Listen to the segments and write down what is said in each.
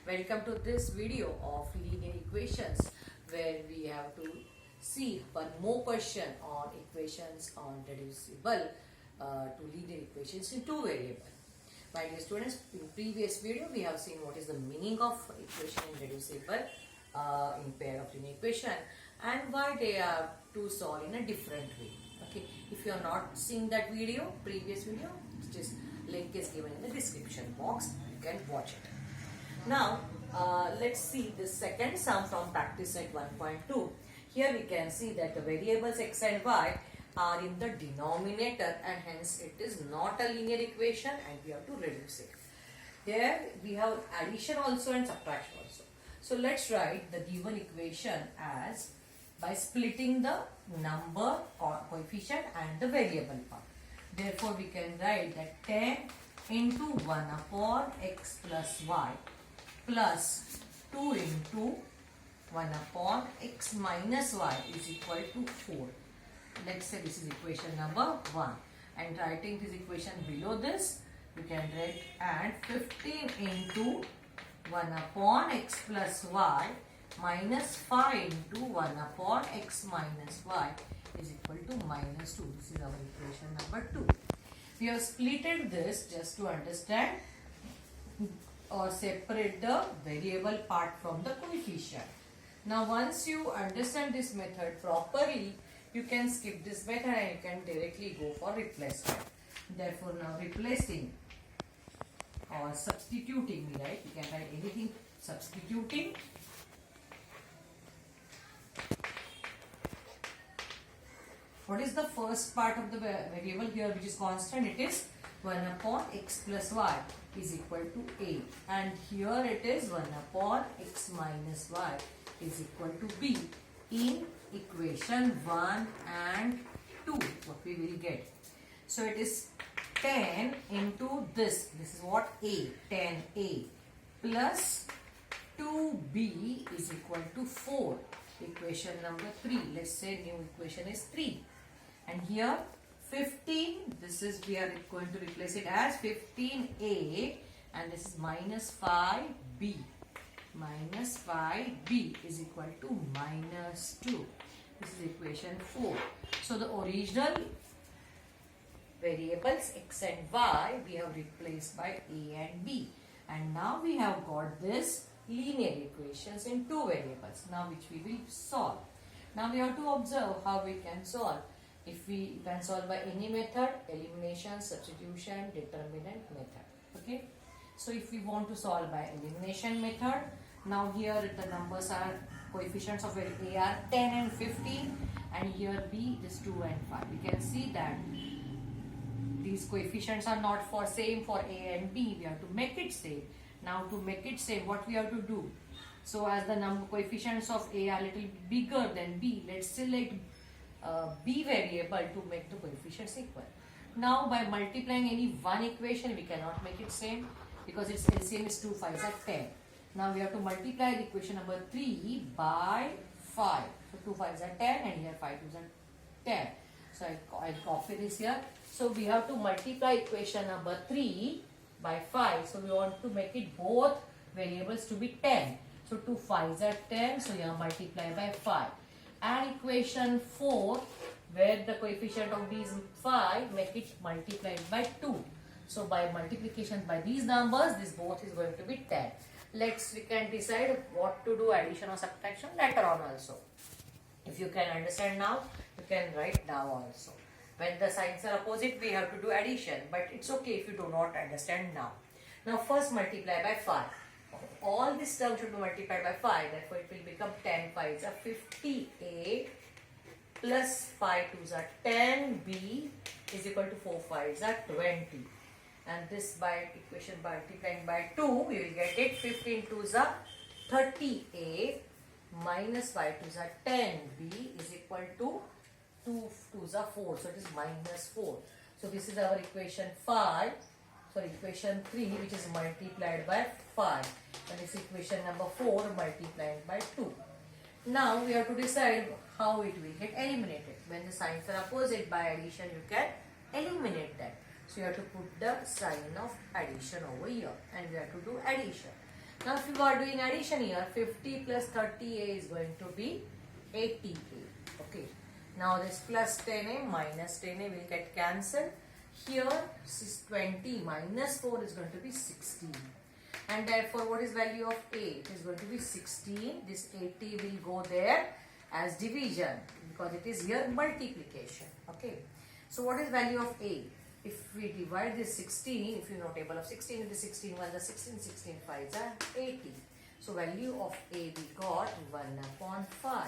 Welcome to this video of linear equations where we have to see one more question on equations on reducible to linear equations in two variables. My dear students, in previous video we have seen what is the meaning of equation in reducible in pair of linear equation and why they are to solve in a different way. Okay, if you are not seeing that video, previous video, just link is given in the description box. You can watch it. Now, let's see the second sum from practice set 1.2. Here we can see that the variables x and y are in the denominator and hence it is not a linear equation and we have to reduce it. Here we have addition also and subtraction also. So let's write the given equation as by splitting the number or coefficient and the variable part. Therefore we can write that 10 into 1 upon x plus y plus 2 into 1 upon x minus y is equal to 4. Let's say this is equation number 1. And writing this equation below this, you can write and 15 into 1 upon x plus y minus 5 into 1 upon x minus y is equal to minus 2. This is our equation number 2. We have splitted this just to understand or separate the variable part from the coefficient. Now once you understand this method properly, you can skip this method and you can directly go for replacement. Therefore now replacing or substituting, right? You can write anything substituting. What is the first part of the variable here which is constant? It is 1 upon x plus y is equal to a, and here it is 1 upon x minus y is equal to b in equation 1 and 2 what we will get. So it is 10 into this is what a, 10a plus 2b is equal to 4, equation number 3. Let's say new equation is 3. And here 15, this is we are going to replace it as 15a and this is minus 5b. Minus 5b is equal to minus 2. This is equation 4. So the original variables x and y we have replaced by a and b. And now we have got this linear equations in two variables now which we will solve. Now we have to observe how we can solve. If we can solve by any method, elimination, substitution, determinant method. Okay. So if we want to solve by elimination method, now here the numbers are coefficients of A are 10 and 15 and here B is 2 and 5. We can see that these coefficients are not for same for A and B. We have to make it same. Now to make it same, what we have to do? So as the number coefficients of A are little bigger than B, let's select b variable to make the coefficients equal. Now by multiplying any one equation we cannot make it same because its LCM is 2 5s are 10. Now we have to multiply the equation number 3 by 5. So 2 5s are 10 and here 5 2s are 10. So I copy this here. So we have to multiply equation number 3 by 5. So we want to make it both variables to be 10. So 2 5s are 10. So here multiply by 5. And equation 4 where the coefficient of b is 5, make it multiplied by 2. So by multiplication by these numbers, this both is going to be 10. We can decide what to do, addition or subtraction later on also. If you can understand now, you can write now also. When the signs are opposite, we have to do addition, but it's okay if you do not understand now. Now first multiply by 5. All this term should be multiplied by 5, therefore it will become 10 5s are 58 plus 5 2s are 10b is equal to 4 5s are 20. And this by equation by multiplying by 2, we will get it 15 2s are 38 minus 5 2s are 10b is equal to 2 2s are 4, so it is minus 4. So this is our equation 5. Equation 3 which is multiplied by 5 and this equation number 4 multiplied by 2. Now we have to decide how it will get eliminated. When the signs are opposite by addition you can eliminate that. So you have to put the sign of addition over here and we have to do addition. Now if you are doing addition here, 50 plus 30a is going to be 80a. Okay. Now this plus 10a minus 10a will get cancelled. Here this is 20 minus 4 is going to be 16. And therefore what is value of a? It is going to be 16. This 80 will go there as division because it is here multiplication. Okay. So what is value of a? If we divide this 16, if you know table of 16 into 16 1 the 16, 16 5 are 80. So value of a we got 1 upon 5.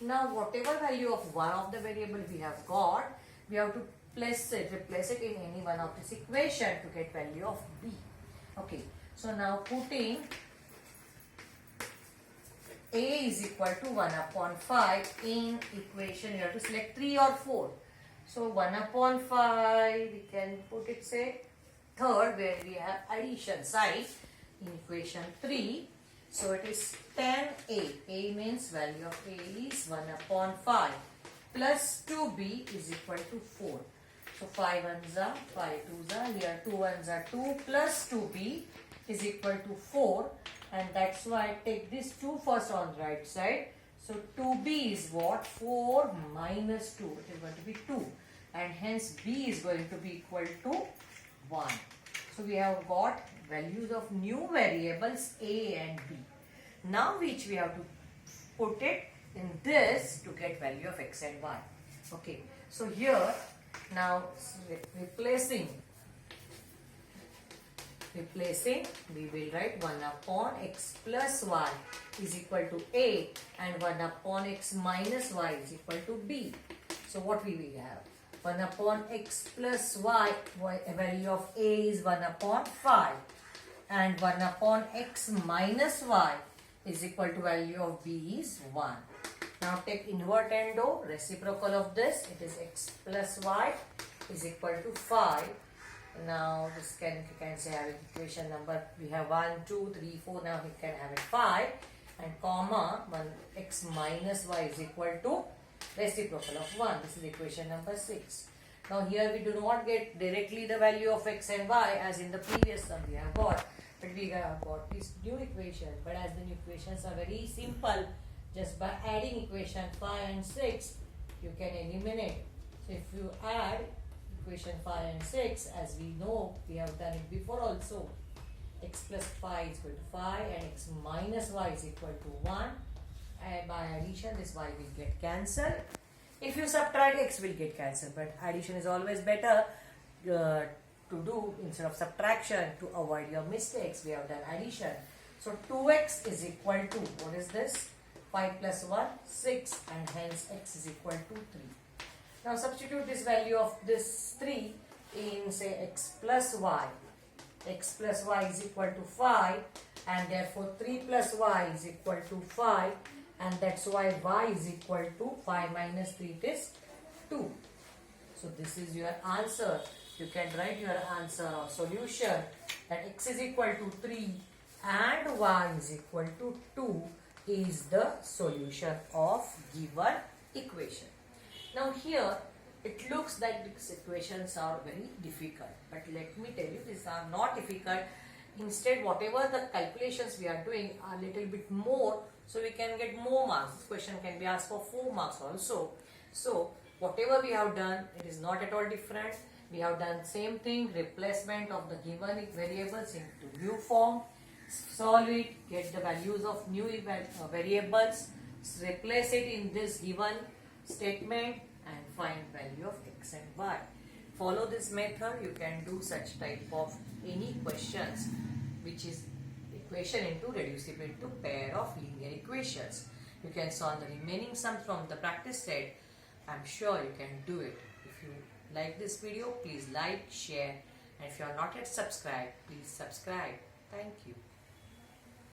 Now whatever value of one of the variable we have got, we have to replace it in any one of this equation to get value of b. Okay. So now putting a is equal to 1 upon 5 in equation, you have to select 3 or 4. So 1 upon 5, we can put it say third where we have addition sign in equation 3. So it is 10a. A means value of a is 1 upon 5 plus 2b is equal to 4. So 5 ones are 5 twos are here 2 ones are 2 plus 2b is equal to 4, and that's why I take this 2 first on the right side. So 2b is what? 4 minus 2. It is going to be 2. And hence b is going to be equal to 1. So we have got values of new variables a and b. Now which we have to put it in this to get value of x and y. Okay. So here now replacing we will write 1 upon x plus y is equal to a and 1 upon x minus y is equal to b. So what we will have? 1 upon x plus y, value of a is 1 upon 5 and 1 upon x minus y is equal to value of b is 1. Now take invert and do reciprocal of this. It is x plus y is equal to 5. Now this you can say have equation number, we have 1, 2, 3, 4, now we can have it 5 and comma 1 x minus y is equal to reciprocal of 1. This is equation number 6. Now here we do not get directly the value of x and y as in the previous one we have got, but we have got this new equation. But as the new equations are very simple, just by adding equation 5 and 6 you can eliminate. So if you add equation 5 and 6, as we know we have done it before also, x plus 5 is equal to 5 and x minus y is equal to 1. And by addition this y will get cancelled. If you subtract, x will get cancelled, but addition is always better to do instead of subtraction. To avoid your mistakes, we have done addition. So 2x is equal to, what is this? 5 plus 1, 6, and hence x is equal to 3. Now substitute this value of this 3 in say x plus y. X plus y is equal to 5 and therefore 3 plus y is equal to 5, and that's why y is equal to 5 minus 3, it is 2. So this is your answer. You can write your answer or solution that x is equal to 3 and y is equal to 2 is the solution of given equation. Now here it looks like these equations are very difficult, but let me tell you these are not difficult. Instead whatever the calculations we are doing are a little bit more, so we can get more marks. This question can be asked for 4 marks also. So whatever we have done, it is not at all different. We have done same thing, replacement of the given variables into new form, solve it, get the values of new variables, replace it in this given statement and find value of x and y. Follow this method, you can do such type of any questions which is equation into reducible into pair of linear equations. You can solve the remaining sums from the practice set. I'm sure you can do it. If you like this video, please like, share, and if you are not yet subscribed, please subscribe. Thank you.